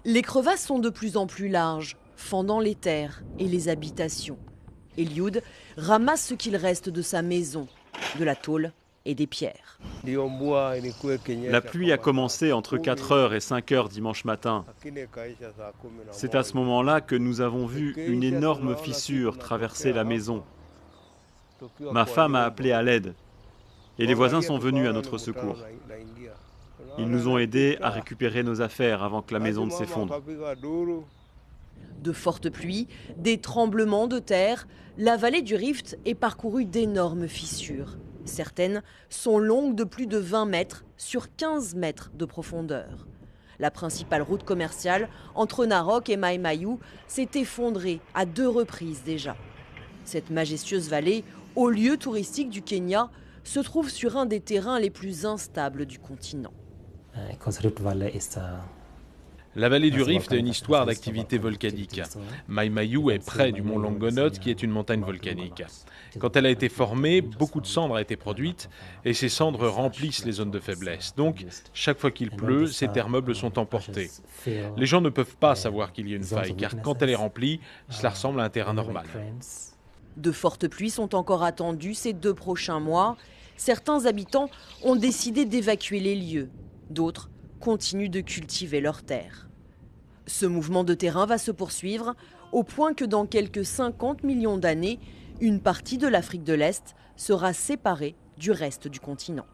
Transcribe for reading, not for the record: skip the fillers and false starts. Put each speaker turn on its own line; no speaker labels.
Les crevasses sont de plus en plus larges, fendant les terres et les habitations. Eliud ramasse ce qu'il reste de sa maison, de la tôle et des pierres.
La pluie a commencé entre 4h et 5h dimanche matin. C'est à ce moment-là que nous avons vu une énorme fissure traverser la maison. Ma femme a appelé à l'aide et les voisins sont venus à notre secours. Ils nous ont aidés à récupérer nos affaires avant que la maison ne s'effondre.
De fortes pluies, des tremblements de terre, la vallée du Rift est parcourue d'énormes fissures. Certaines sont longues de plus de 20 mètres sur 15 mètres de profondeur. La principale route commerciale entre Narok et Mai Mahiu s'est effondrée à 2 reprises déjà. Cette majestueuse vallée, haut lieu touristique du Kenya, se trouve sur un des terrains les plus instables du continent.
La vallée du Rift a une histoire d'activité volcanique. Mai Mahiu est près du mont Longonot, qui est une montagne volcanique. Quand elle a été formée, beaucoup de cendres a été produite et ces cendres remplissent les zones de faiblesse. Donc, chaque fois qu'il pleut, ces terres meubles sont emportées. Les gens ne peuvent pas savoir qu'il y a une faille, car quand elle est remplie, cela ressemble à un terrain normal.
De fortes pluies sont encore attendues ces 2 prochains mois. Certains habitants ont décidé d'évacuer les lieux. D'autres continuent de cultiver leurs terres. Ce mouvement de terrain va se poursuivre au point que dans quelques 50 millions d'années, une partie de l'Afrique de l'Est sera séparée du reste du continent.